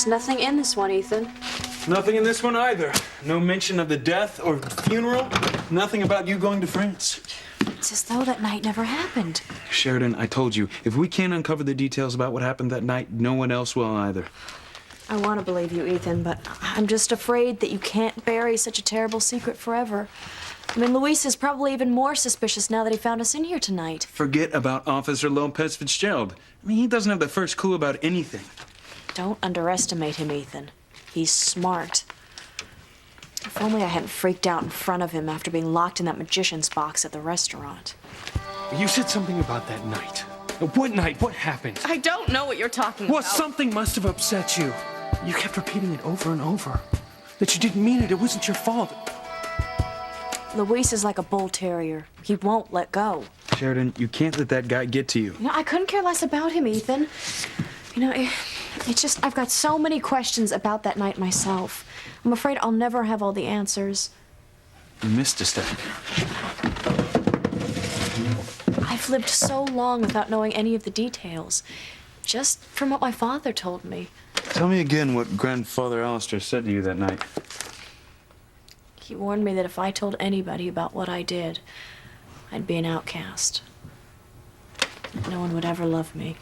There's nothing in this one, Ethan. Nothing in this one either. No mention of the death or funeral. Nothing about you going to France. It's as though that night never happened. Sheridan, I told you, if we can't uncover the details about what happened that night, no one else will either. I want to believe you, Ethan, but I'm just afraid that you can't bury such a terrible secret forever. I mean, Luis is probably even more suspicious now that he found us in here tonight. Forget about Officer Lopez Fitzgerald. I mean, he doesn't have the first clue about anything. Don't underestimate him, Ethan. He's smart. If only I hadn't freaked out in front of him after being locked in that magician's box at the restaurant. You said something about that night. What night? What happened? I don't know what you're talking Well, about. something must have upset you. You kept repeating it over and over. That you didn't mean it. It wasn't your fault. Luis is like a bull terrier. He won't let go. Sheridan, you can't let that guy get to you. You know, I couldn't care less about him, Ethan. You know, it's just, I've got so many questions about that night myself. I'm afraid I'll never have all the answers. You missed a step. I've lived so long without knowing any of the details. Just from what my father told me. Tell me again what Grandfather Alistair said to you that night. He warned me that if I told anybody about what I did, I'd be an outcast. No one would ever love me.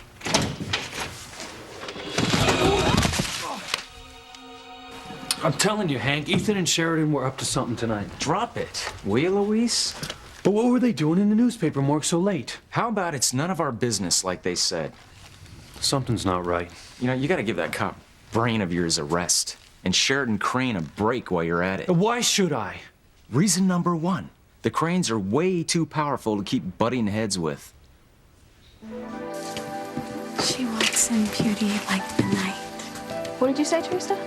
I'm telling you, Hank, Ethan and Sheridan were up to something tonight. Drop it, will you, Luis? But what were they doing in the newspaper, Morgue, so late? How about it's none of our business, like they said? Something's not right. You know, you gotta give that cop brain of yours a rest. And Sheridan Crane a break while you're at it. Why should I? Reason number one, the Cranes are way too powerful to keep butting heads with. She walks in beauty like the night. What did you say, Teresa?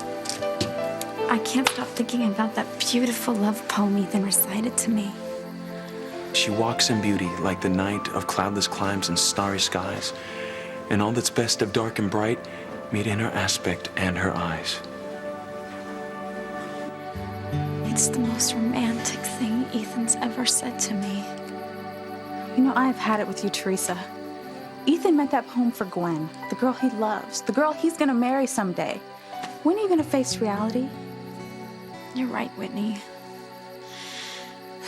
I can't stop thinking about that beautiful love poem Ethan recited to me. She walks in beauty like the night of cloudless climes and starry skies, and all that's best of dark and bright meet in her aspect and her eyes. It's the most romantic thing Ethan's ever said to me. You know, I've had it with you, Teresa. Ethan meant that poem for Gwen, the girl he loves, the girl he's gonna marry someday. When are you gonna face reality? You're right, Whitney.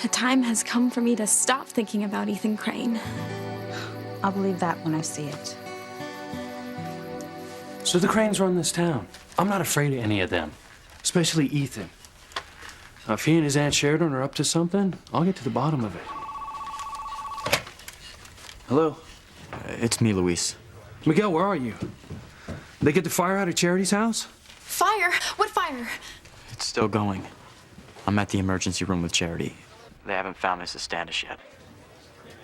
The time has come for me to stop thinking about Ethan Crane. I'll believe that when I see it. So the Cranes run this town. I'm not afraid of any of them, especially Ethan. Now, if he and his Aunt Sheridan are up to something, I'll get to the bottom of it. Hello? It's me, Luis. Miguel, where are you? They get the fire out of Charity's house? Fire? What fire? It's still going. I'm at the emergency room with Charity. They haven't found Mrs. Standish yet.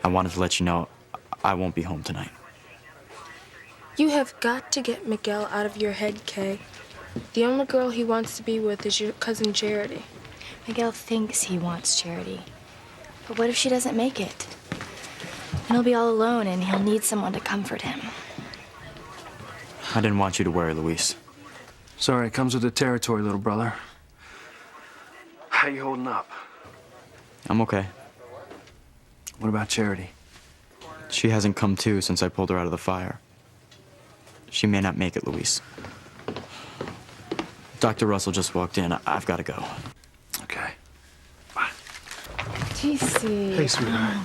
I wanted to let you know I won't be home tonight. You have got to get Miguel out of your head, Kay. The only girl he wants to be with is your cousin Charity. Miguel thinks he wants Charity. But what if she doesn't make it? Then he'll be all alone and he'll need someone to comfort him. I didn't want you to worry, Luis. Sorry, it comes with the territory, little brother. How you holding up? I'm okay. What about Charity? She hasn't come to since I pulled her out of the fire. She may not make it, Luis. Dr. Russell just walked in. I've got to go. Okay. Bye. TC. Hey, sweetheart.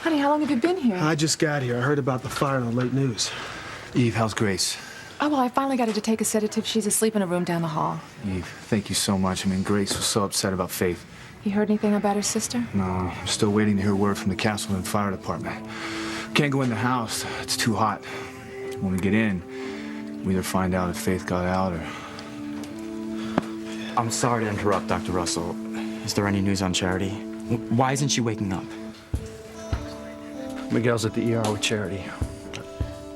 Honey, how long have you been here? I just got here. I heard about the fire on the late news. Eve, how's Grace? Oh, well, I finally got her to take a sedative. She's asleep in a room down the hall. Eve, thank you so much. I mean, Grace was so upset about Faith. You heard anything about her sister? No, I'm still waiting to hear word from the Castleton Fire Department. Can't go in the house. It's too hot. When we get in, we either find out if Faith got out or... I'm sorry to interrupt, Dr. Russell. Is there any news on Charity? Why isn't she waking up? Miguel's at the ER with Charity.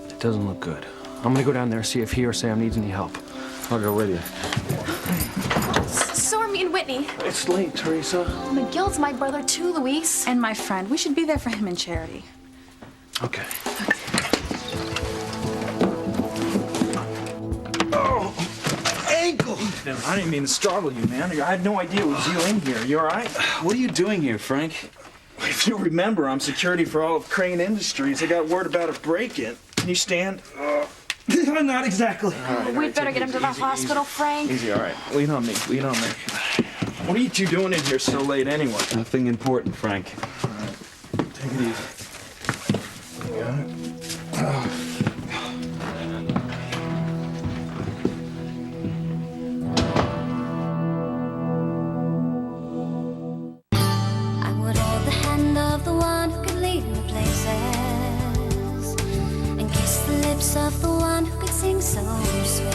It doesn't look good. I'm gonna go down there, see if he or Sam needs any help. I'll go with you. So are me and Whitney. It's late, Teresa. Miguel's my brother too, Luis. And my friend. We should be there for him and Charity. Okay. Ankle! No, I didn't mean to startle you, man. I had no idea it was you in here. You all right? What are you doing here, Frank? If you remember, I'm security for all of Crane Industries. I got word about a break-in. Can you stand? Not exactly. We'd better get him to the hospital, Frank. Easy, all right. Lean on me. Lean on me. What are you two doing in here so late anyway? Nothing important, Frank. All right. Take it easy. You got it? I would hold the hand of the one who could lead me places and kiss the lips of the one who could sing so sweet.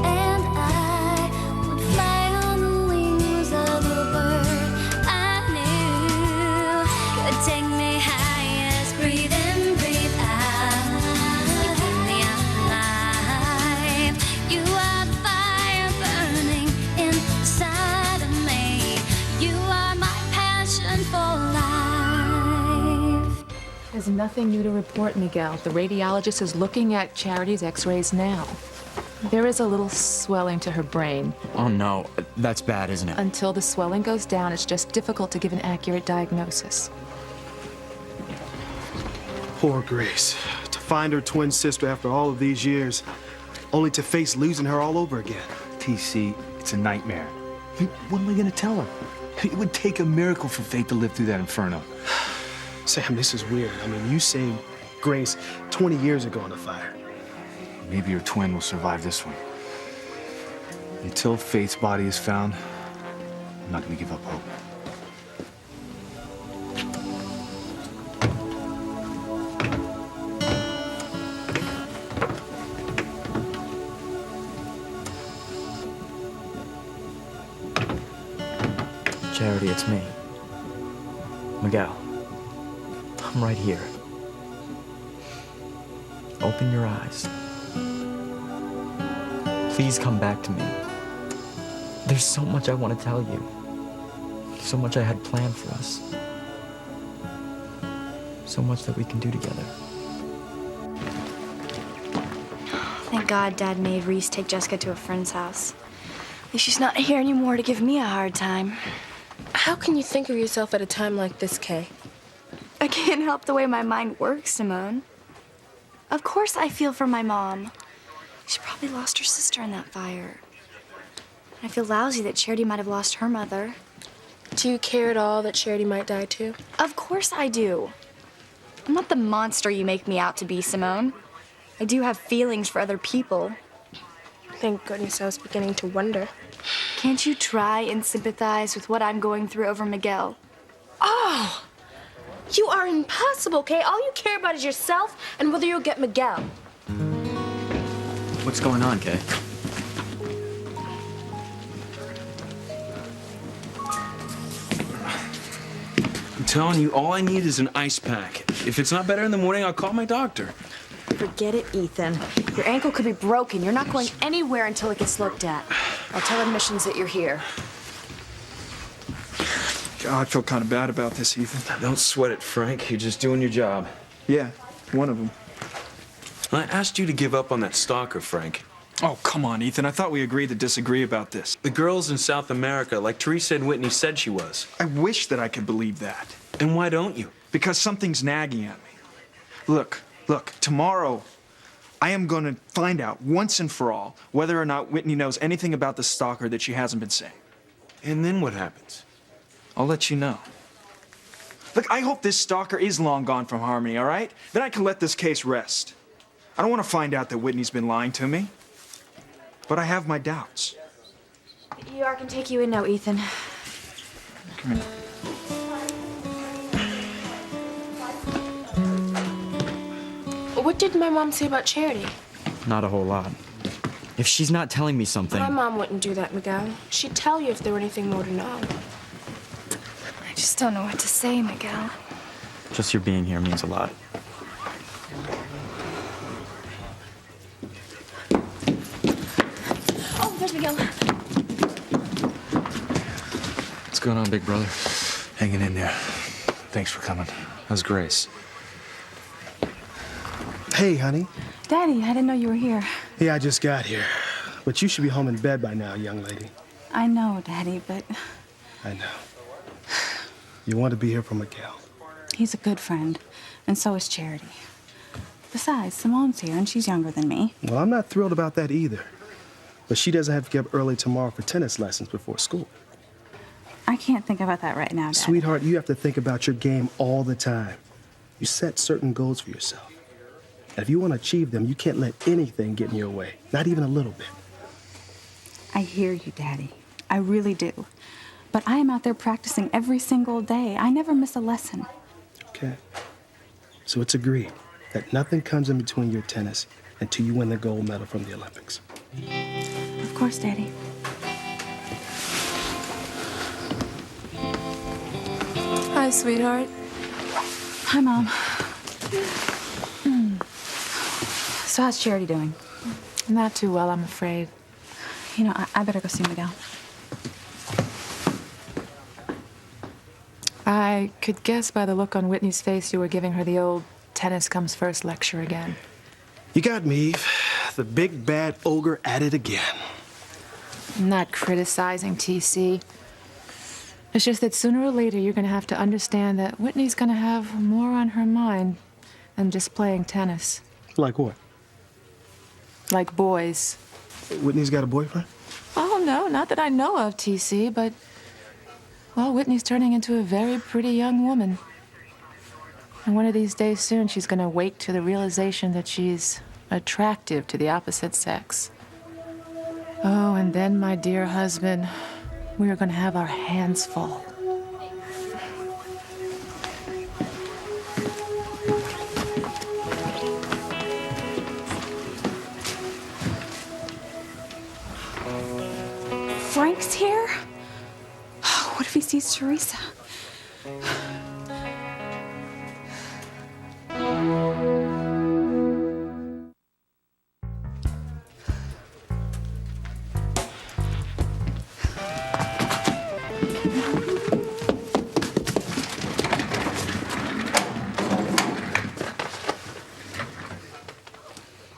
And I would fly on the wings of a bird I knew could take me highest. Breathe in, breathe out. You keep me alive. You are the fire burning inside of me. You are my passion for life. There's nothing new to report, Miguel. The radiologist is looking at Charity's x-rays now. There is a little swelling to her brain. Oh no, that's bad, isn't it? Until the swelling goes down, it's just difficult to give an accurate diagnosis. Poor Grace. To find her twin sister after all of these years, only to face losing her all over again. TC, it's a nightmare. I mean, what am I gonna tell her? It would take a miracle for Faith to live through that inferno. Sam, this is weird. I mean, you saved Grace 20 years ago in a fire. Maybe your twin will survive this one. Until Faith's body is found, I'm not gonna give up hope. Charity, it's me. Miguel. I'm right here. Open your eyes. Please come back to me. There's so much I want to tell you. So much I had planned for us. So much that we can do together. Thank God Dad made Reese take Jessica to a friend's house. At least she's not here anymore to give me a hard time. How can you think of yourself at a time like this, Kay? I can't help the way my mind works, Simone. Of course I feel for my mom. She probably lost her sister in that fire. I feel lousy that Charity might have lost her mother. Do you care at all that Charity might die too? Of course I do. I'm not the monster you make me out to be, Simone. I do have feelings for other people. Thank goodness, I was beginning to wonder. Can't you try and sympathize with what I'm going through over Miguel? Oh! You are impossible, Kay. All you care about is yourself and whether you'll get Miguel. What's going on, Kay? I'm telling you, all I need is an ice pack. If it's not better in the morning, I'll call my doctor. Forget it, Ethan. Your ankle could be broken. You're not going anywhere until it gets looked at. I'll tell admissions that you're here. God, I feel kind of bad about this, Ethan. Don't sweat it, Frank. You're just doing your job. Yeah, one of them. I asked you to give up on that stalker, Frank. Oh, come on, Ethan. I thought we agreed to disagree about this. The girl's in South America, like Teresa and Whitney said she was. I wish that I could believe that. And why don't you? Because something's nagging at me. Look, tomorrow I am going to find out once and for all whether or not Whitney knows anything about the stalker that she hasn't been saying. And then what happens? I'll let you know. Look, I hope this stalker is long gone from Harmony, all right? Then I can let this case rest. I don't want to find out that Whitney's been lying to me. But I have my doubts. The ER can take you in now, Ethan. Come here. What did my mom say about Charity? Not a whole lot. If she's not telling me something... My mom wouldn't do that, Miguel. She'd tell you if there were anything more to know. I just don't know what to say, Miguel. Just your being here means a lot. Oh, there's Miguel. What's going on, big brother? Hanging in there. Thanks for coming. How's Grace? Hey, honey. Daddy, I didn't know you were here. Yeah, I just got here. But you should be home in bed by now, young lady. I know, Daddy, but I know. You want to be here for Miguel. he's a good friend, and so is Charity. Besides, Simone's here, and she's younger than me. Well, I'm not thrilled about that either. But she doesn't have to get up early tomorrow for tennis lessons before school. I can't think about that right now, Dad. Sweetheart, you have to think about your game all the time. You set certain goals for yourself. And if you want to achieve them, you can't let anything get in your way, not even a little bit. I hear you, Daddy. I really do. But I am out there practicing every single day. I never miss a lesson. Okay. So it's agreed that nothing comes in between your tennis until you win the gold medal from the Olympics. Of course, Daddy. Hi, sweetheart. Hi, Mom. So how's Charity doing? Not too well, I'm afraid. You know, I better go see Miguel. I could guess by the look on Whitney's face you were giving her the old tennis comes first lecture again. You got me, Eve. The big bad ogre at it again. I'm not criticizing TC. It's just that sooner or later you're going to have to understand that Whitney's going to have more on her mind than just playing tennis. Like what? Like boys. Whitney's got a boyfriend? Oh, no, not that I know of, TC, but, well, Whitney's turning into a very pretty young woman. And one of these days soon, she's going to wake to the realization that she's attractive to the opposite sex. Oh, and then, my dear husband, we are going to have our hands full. Frank's here? What if he sees Teresa?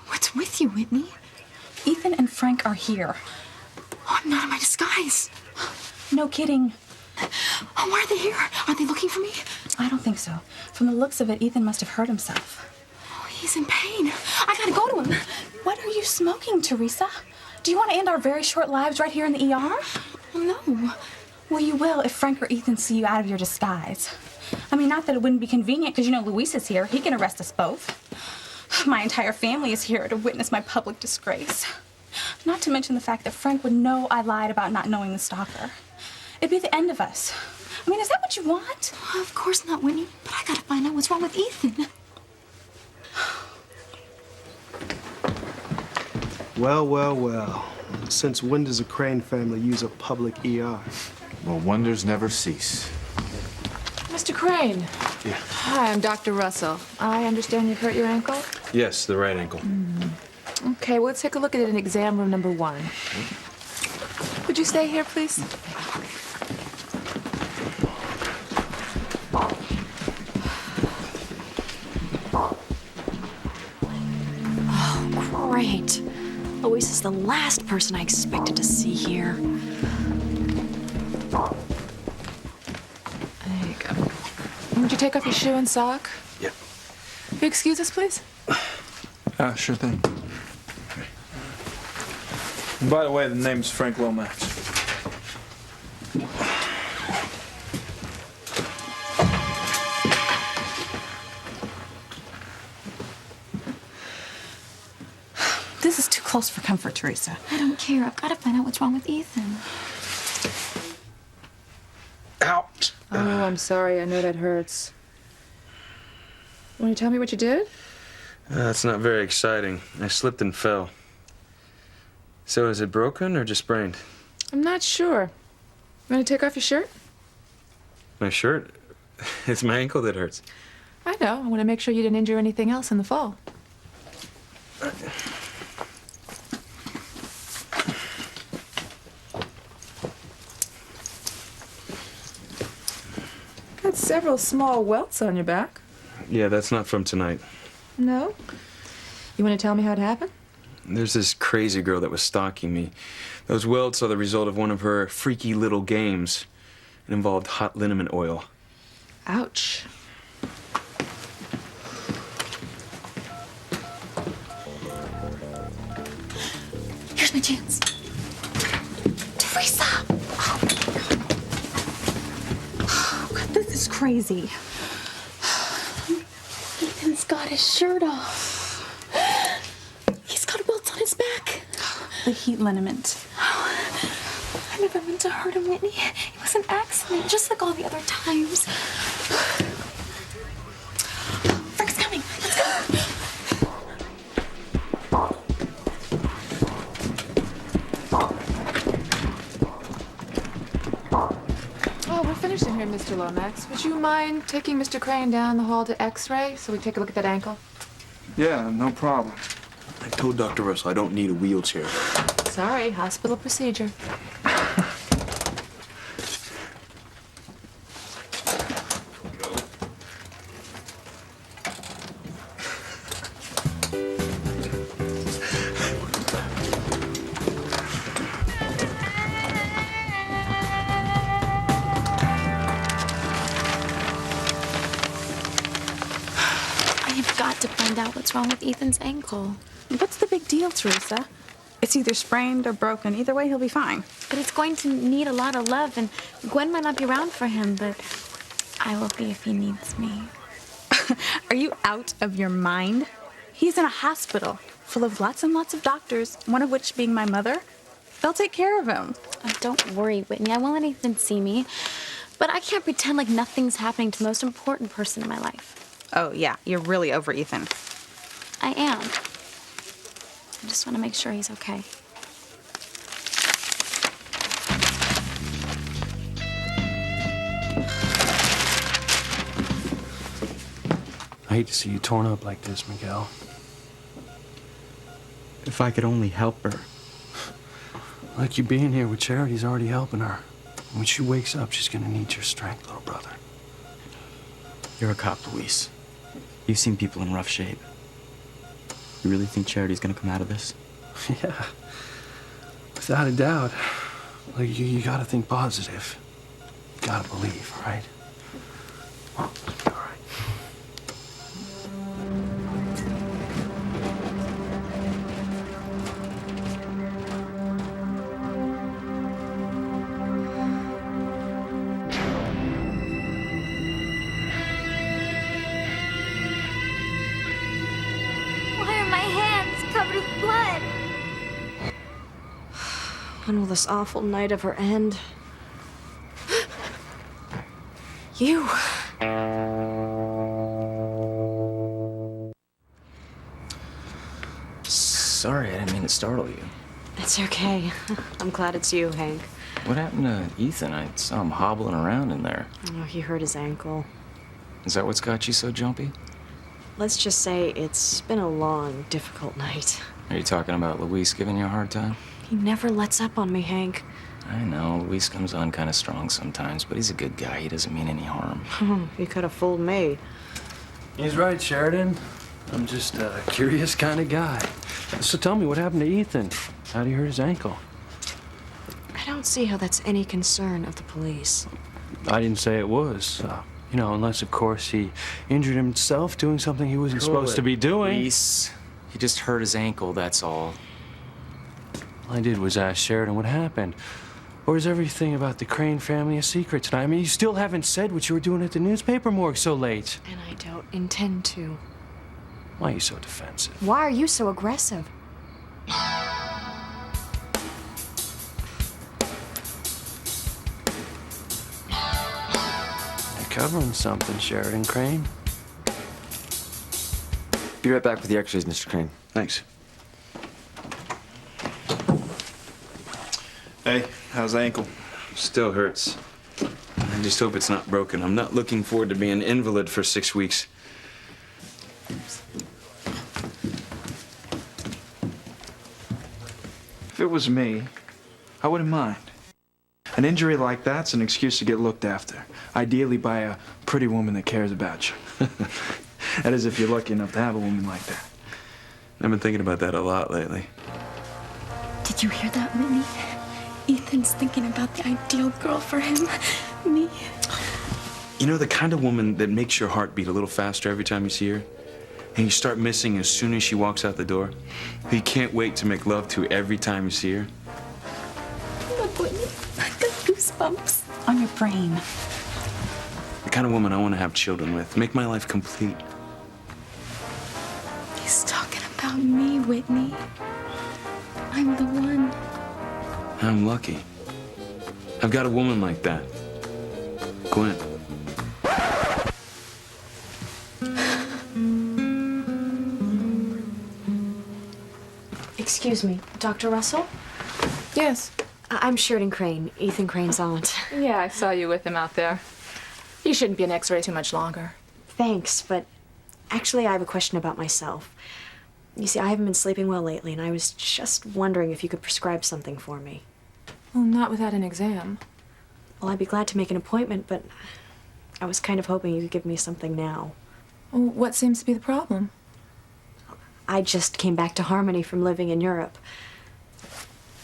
What's with you, Whitney? Ethan and Frank are here. Oh, I'm not in my disguise. No kidding. Oh, why are they here? Are they looking for me? I don't think so. From the looks of it, Ethan must have hurt himself. Oh, he's in pain. I gotta go to him. What are you smoking, Teresa? Do you want to end our very short lives right here in the ER? No. Well, you will if Frank or Ethan see you out of your disguise. I mean, not that it wouldn't be convenient, because you know Luis is here. He can arrest us both. My entire family is here to witness my public disgrace. Not to mention the fact that Frank would know I lied about not knowing the stalker. It'd be the end of us. I mean, is that what you want? Of course not, Whitney. But I gotta find out what's wrong with Ethan. Well, well, well. Since when does a Crane family use a public ER? Well, wonders never cease. Mr. Crane. Yeah. Hi, I'm Dr. Russell. I understand you've hurt your ankle? Yes, the right ankle. Okay, well, let's take a look at it in exam room number 1. Would you stay here, please? Oh, great. Luis is the last person I expected to see here. There you go. Would you take off your shoe and sock? Yep. Will you excuse us, please? Sure thing. And by the way, the name's Frank Lomax. This is too close for comfort, Teresa. I don't care. I've gotta find out what's wrong with Ethan. Ouch! Oh, I'm sorry. I know that hurts. Want to tell me what you did? That's not very exciting. I slipped and fell. So is it broken or just sprained? I'm not sure. Want to take off your shirt? My shirt? It's my ankle that hurts. I know. I want to make sure you didn't injure anything else in the fall. Got several small welts on your back. Yeah, that's not from tonight. No? You want to tell me how it happened? There's this crazy girl that was stalking me. Those welts are the result of one of her freaky little games. It involved hot liniment oil. Ouch. Here's my chance. Teresa! Oh, God, this is crazy. Ethan's got his shirt off. He's got welts on his back. The heat liniment. I never meant to hurt him, Whitney. It was an accident, just like all the other times. Frank's coming. Let's go. Oh, we're finished in here, Mr. Lomax. Would you mind taking Mr. Crane down the hall to X-ray so we can take a look at that ankle? Yeah, no problem. I told Dr. Russell I don't need a wheelchair. Sorry, hospital procedure. I've got to find out what's wrong with Ethan's ankle. What's the big deal, Teresa? It's either sprained or broken. Either way, he'll be fine. But it's going to need a lot of love, and Gwen might not be around for him, but I will be if he needs me. Are you out of your mind? He's in a hospital full of lots and lots of doctors, one of which being my mother. They'll take care of him. Oh, don't worry, Whitney. I won't let Ethan see me. But I can't pretend like nothing's happening to the most important person in my life. Oh, yeah, you're really over Ethan. I am. I just want to make sure he's okay. I hate to see you torn up like this, Miguel. If I could only help her. Like you being here with Charity's already helping her. When she wakes up, she's gonna need your strength, little brother. You're a cop, Luis. You've seen people in rough shape. You really think Charity's gonna come out of this? Yeah, without a doubt. Like, you gotta think positive. You gotta believe, all right? Well, it'll be all right. Why are my hands covered with blood? When will this awful night ever end? You. Sorry, I didn't mean to startle you. It's okay. I'm glad it's you, Hank. What happened to Ethan? I saw him hobbling around in there. Oh, he hurt his ankle. Is that what's got you so jumpy? Let's just say it's been a long, difficult night. Are you talking about Luis giving you a hard time? He never lets up on me, Hank. I know, Luis comes on kind of strong sometimes, but he's a good guy. He doesn't mean any harm. He could have fooled me. He's right, Sheridan. I'm just a curious kind of guy. So tell me, what happened to Ethan? How'd he hurt his ankle? I don't see how that's any concern of the police. I didn't say it was. You know, unless, of course, he injured himself doing something he wasn't supposed to be doing. Luis, he just hurt his ankle, that's all. All I did was ask Sheridan what happened. Or is everything about the Crane family a secret tonight? I mean, you still haven't said what you were doing at the newspaper morgue so late. And I don't intend to. Why are you so defensive? Why are you so aggressive? You're covering something, Sheridan Crane. Be right back with the x-rays, Mr. Crane. Thanks. Hey, how's the ankle? Still hurts. I just hope it's not broken. I'm not looking forward to being an invalid for 6 weeks. If it was me, I wouldn't mind. An injury like that's an excuse to get looked after, ideally by a pretty woman that cares about you. That is, if you're lucky enough to have a woman like that. I've been thinking about that a lot lately. Did you hear that, Whitney? Ethan's thinking about the ideal girl for him. Me. You know, the kind of woman that makes your heart beat a little faster every time you see her? and you start missing as soon as she walks out the door, that you can't wait to make love to every time you see her? Look, Whitney, I got goosebumps on your brain. The kind of woman I want to have children with. Make my life complete. He's talking about me, Whitney. I'm the one. I'm lucky. I've got a woman like that. Gwen. Excuse me, Dr. Russell? Yes. I'm Sheridan Crane, Ethan Crane's aunt. Yeah, I saw you with him out there. You shouldn't be an X-ray too much longer. Thanks, but actually I have a question about myself. You see, I haven't been sleeping well lately, and I was just wondering if you could prescribe something for me. Well, not without an exam. Well, I'd be glad to make an appointment, but I was kind of hoping you could give me something now. Well, what seems to be the problem? I just came back to Harmony from living in Europe.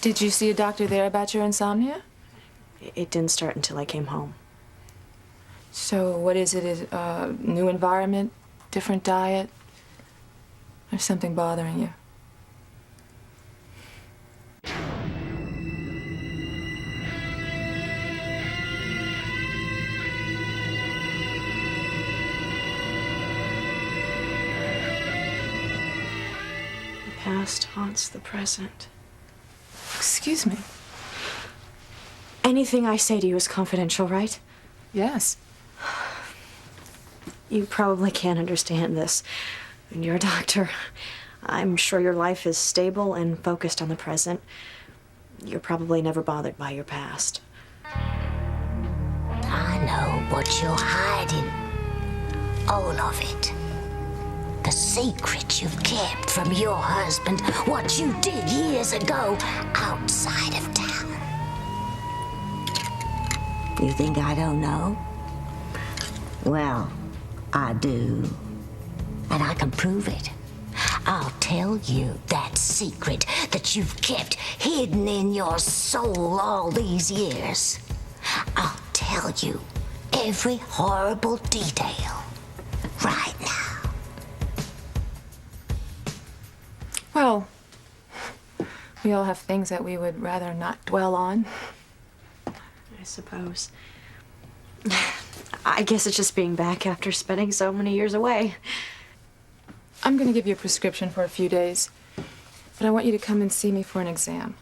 Did you see a doctor there about your insomnia? It didn't start until I came home. So what is it? Is new environment, different diet? There's something bothering you? The past haunts the present. Excuse me. Anything I say to you is confidential, right? Yes. You probably can't understand this. When you're a doctor, I'm sure your life is stable and focused on the present. You're probably never bothered by your past. I know what you're hiding. All of it. The secret you've kept from your husband, what you did years ago outside of town. You think I don't know? Well, I do. And I can prove it. I'll tell you that secret that you've kept hidden in your soul all these years. I'll tell you every horrible detail right now. Well, we all have things that we would rather not dwell on. I suppose. I guess it's just being back after spending so many years away. I'm going to give you a prescription for a few days, but I want you to come and see me for an exam.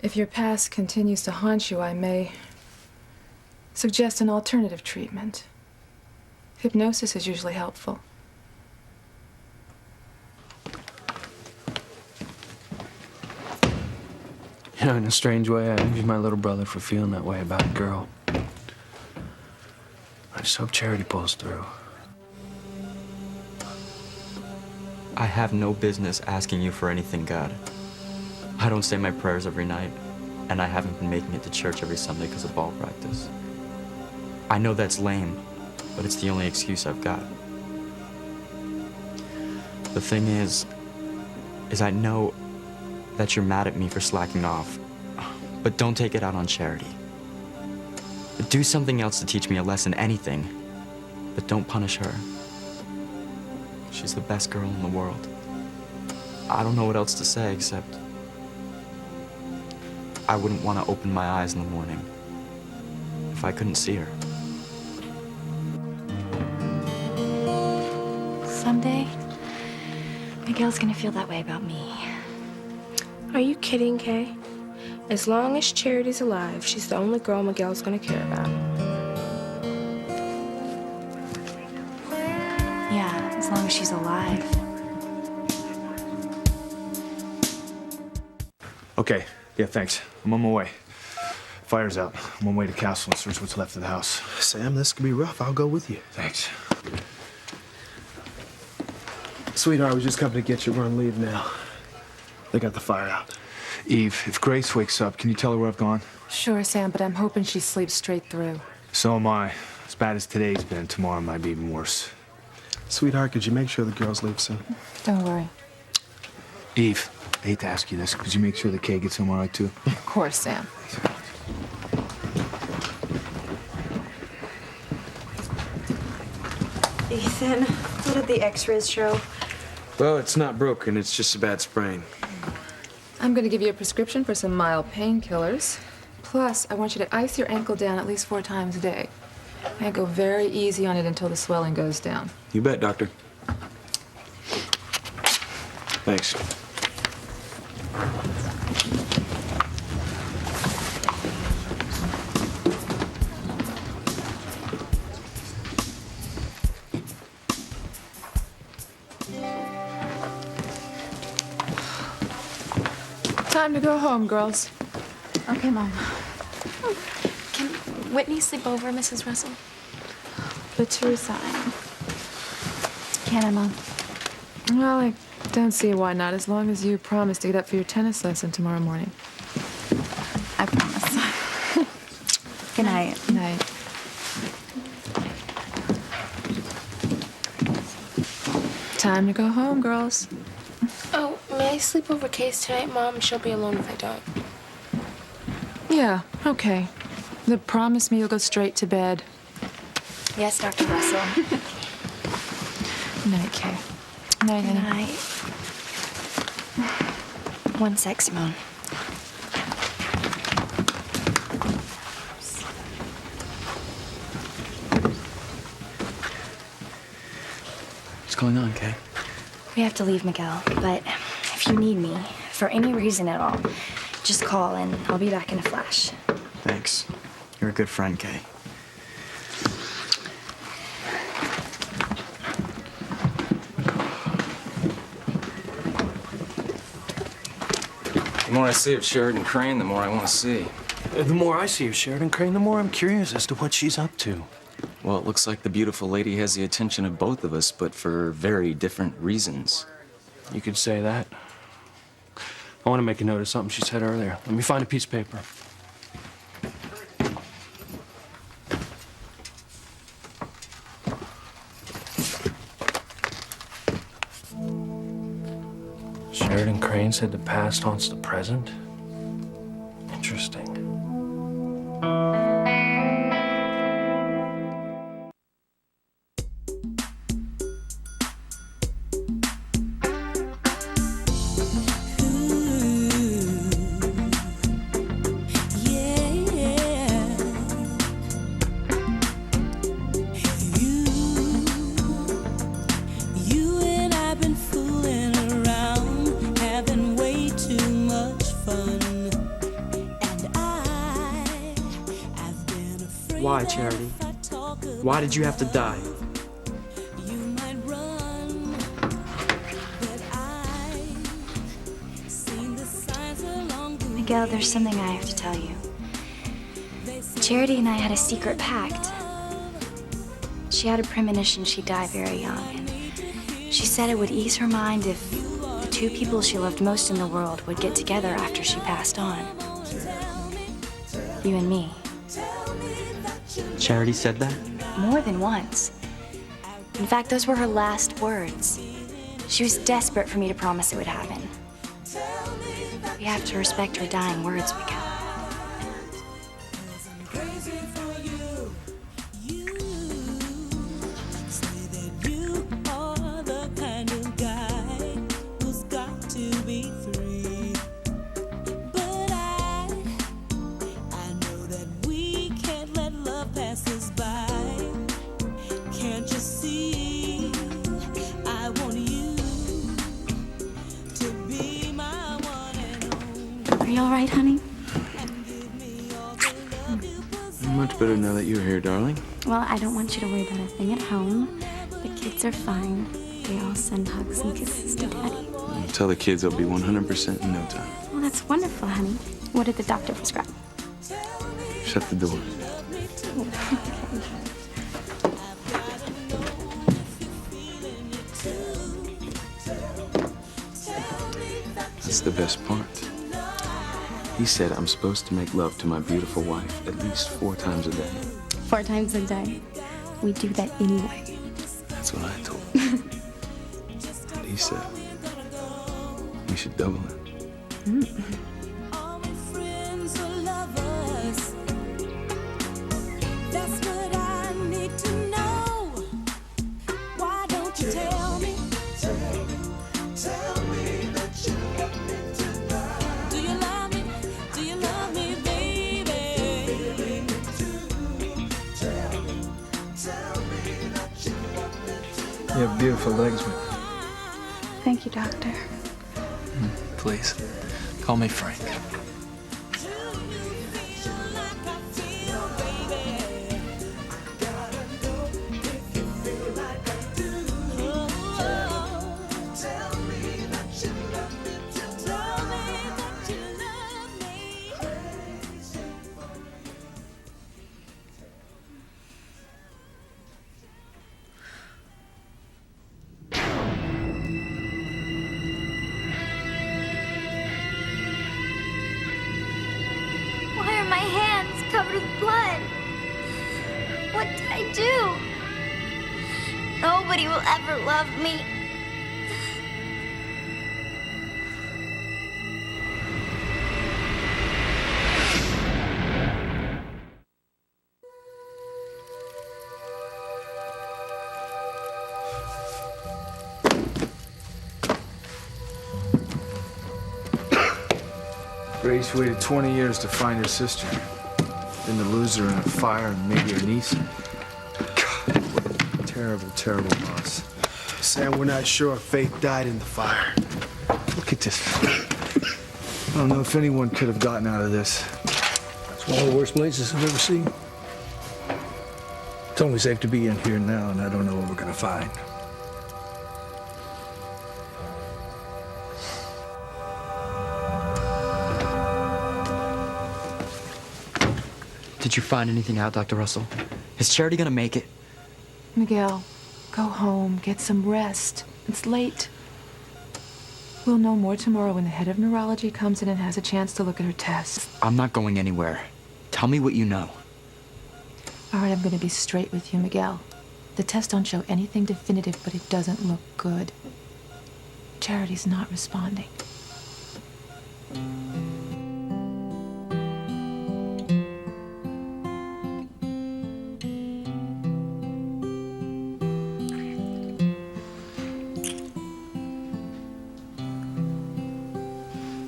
If your past continues to haunt you, I may suggest an alternative treatment. Hypnosis is usually helpful. You know, in a strange way, I envy my little brother for feeling that way about a girl. I just hope Charity pulls through. I have no business asking you for anything, God. I don't say my prayers every night, and I haven't been making it to church every Sunday because of ball practice. I know that's lame, but it's the only excuse I've got. The thing is I know that you're mad at me for slacking off, but don't take it out on Charity. Do something else to teach me a lesson, anything, but don't punish her. She's the best girl in the world. I don't know what else to say except I wouldn't want to open my eyes in the morning if I couldn't see her. Someday, Miguel's gonna feel that way about me. Are you kidding, Kay? As long as Charity's alive, she's the only girl Miguel's gonna care about. Yeah, as long as she's alive. Okay, yeah, thanks. I'm on my way. Fire's out. I'm on my way to Castle and search what's left of the house. Sam, this could be rough. I'll go with you. Thanks. Sweetheart, I was just coming to get you. We're on leave now. They got the fire out. Eve, if Grace wakes up, can you tell her where I've gone? Sure, Sam, but I'm hoping she sleeps straight through. So am I. As bad as today's been, tomorrow might be even worse. Sweetheart, could you make sure the girls leave soon? Don't worry. Eve, I hate to ask you this. Could you make sure the Kay gets home all right, too? Of course, Sam. Ethan, what did the x-rays show? Well, it's not broken. It's just a bad sprain. I'm going to give you a prescription for some mild painkillers. Plus, I want you to ice your ankle down at least 4 times a day. And go very easy on it until the swelling goes down. You bet, Doctor. Thanks. Time to go home, girls. Okay, Mom. Can Whitney sleep over, Mrs. Russell? Put your sign. Can I, Mom? Well, I don't see why not, as long as you promise to get up for your tennis lesson tomorrow morning. I promise. Good night. Good night. Time to go home, girls. Oh, may I sleep over Case tonight, Mom? She'll be alone if I don't. Yeah, okay. But promise me you'll go straight to bed. Yes, Dr. Russell. Good night, Kay. Night, Good honey. night. One sec, Simone. What's going on, Kay? We have to leave, Miguel, but if you need me, for any reason at all, just call and I'll be back in a flash. Thanks. You're a good friend, Kay. The more I see of Sheridan Crane, the more I want to see. The more I see of Sheridan Crane, the more I'm curious as to what she's up to. Well, it looks like the beautiful lady has the attention of both of us, but for very different reasons. You could say that. I want to make a note of something she said earlier. Let me find a piece of paper. Sheridan Crane said the past haunts the present. Interesting. You and I've been fooling around, having way too much fun. And I've been afraid. Why, Charity? Why did you have to die? You might run, but I've seen the signs along the way. Miguel, there's something I have to tell you. Charity and I had a secret pact. She had a premonition she'd die very young, and she said it would ease her mind if the 2 people she loved most in the world would get together after she passed on. You and me. Charity said that? More than once. In fact, those were her last words. She was desperate for me to promise it would happen. We have to respect her dying words, Miguel. You are the kind of guy who's got to be free. But I know that we can't let love pass us by. Can't you see? I want you to be my one and only. Are you all right, honey? Much better now that you're here, darling. Well, I don't want you to worry about a thing at home. The kids are fine. They all send hugs and kisses to Daddy. Tell the kids they'll be 100% in no time. Well, that's wonderful, honey. What did the doctor prescribe? Shut the door. That's the best part. He said I'm supposed to make love to my beautiful wife at least 4 times a day. 4 times a day. We do that anyway. That's what I told him. And he said we should double it. Are we friends or lovers? That's what I need to know. You have beautiful legs, Whitney. Thank you, Doctor. Please, call me Frank. Why are my hands covered with blood? What did I do? Nobody will ever love me. Grace waited 20 years to find her sister. Then to lose her in a fire and maybe her niece. God, terrible, terrible loss. Sam, we're not sure if Faith died in the fire. Look at this. I don't know if anyone could have gotten out of this. It's one of the worst places I've ever seen. It's only safe to be in here now, and I don't know what we're gonna find. Did you find anything out, Dr. Russell? Is Charity gonna make it? Miguel, go home, get some rest. It's late. We'll know more tomorrow when the head of neurology comes in and has a chance to look at her tests. I'm not going anywhere. Tell me what you know. All right, I'm going to be straight with you, Miguel. The tests don't show anything definitive, but it doesn't look good. Charity's not responding.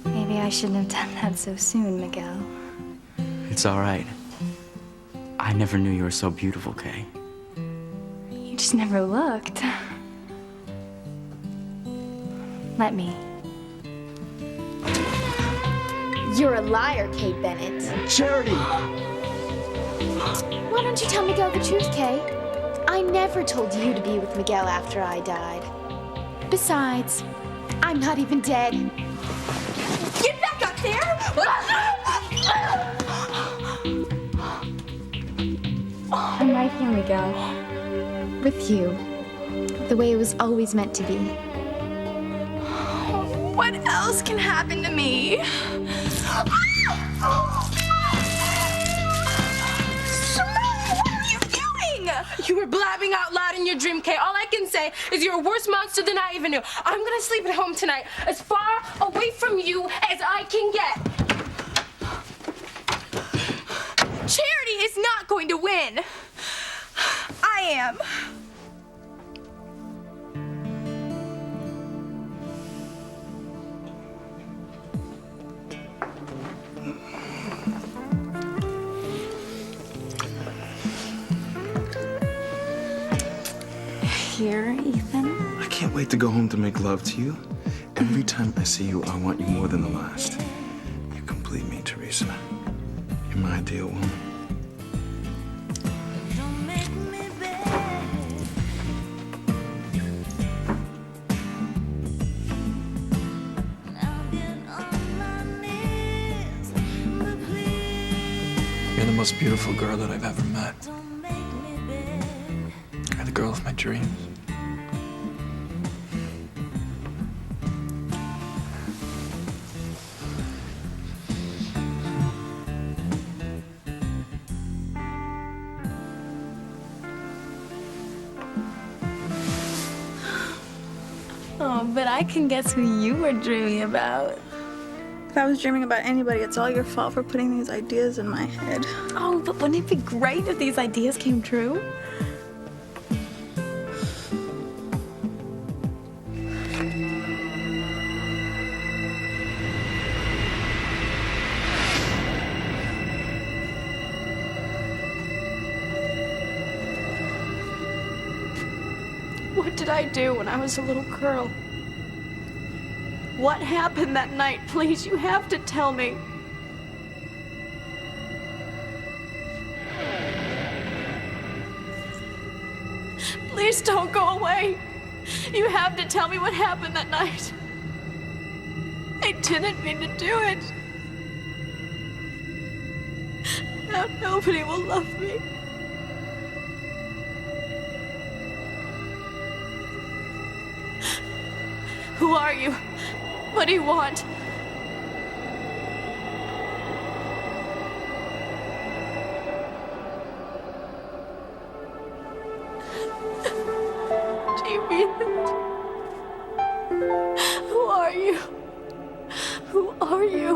Maybe I shouldn't have done that so soon, Miguel. It's all right. I never knew you were so beautiful, Kay. You just never looked. Let me. You're a liar, Kay Bennett. Charity! Why don't you tell Miguel the truth, Kay? I never told you to be with Miguel after I died. Besides, I'm not even dead. Get back up there! I'm right here, Miguel. With you. The way it was always meant to be. What else can happen to me? What are you doing? You were blabbing out loud in your dream, Kay. All I can say is you're a worse monster than I even knew. I'm gonna sleep at home tonight, as far away from you as I can get. Charity is not going to win. I am. Here, Ethan. I can't wait to go home to make love to you. Every time I see you, I want you more than the last. You complete me, Teresa. You're my ideal woman. You're the most beautiful girl that I've ever met. You're the girl of my dreams. Oh, but I can guess who you were dreaming about. If I was dreaming about anybody, it's all your fault for putting these ideas in my head. Oh, but wouldn't it be great if these ideas came true? What did I do when I was a little girl? What happened that night? Please, you have to tell me. Please don't go away. You have to tell me what happened that night. I didn't mean to do it. Now nobody will love me. Who are you? What do you want? Do you mean it? Who are you? Who are you?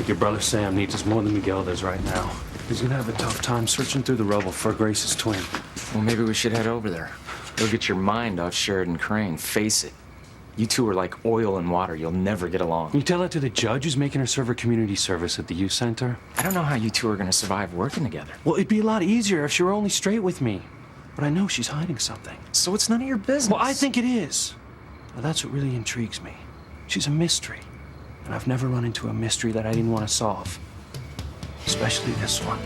Your brother Sam needs us more than Miguel does right now. He's gonna have a tough time searching through the rubble for Grace's twin. Well, maybe we should head over there. It'll get your mind off Sheridan Crane. Face it. You two are like oil and water. You'll never get along. You tell that to the judge who's making her serve her community service at the youth center? I don't know how you two are gonna survive working together. Well, it'd be a lot easier if she were only straight with me. But I know she's hiding something. So it's none of your business. Well, I think it is. Now, that's what really intrigues me. She's a mystery. And I've never run into a mystery that I didn't want to solve. Especially this one.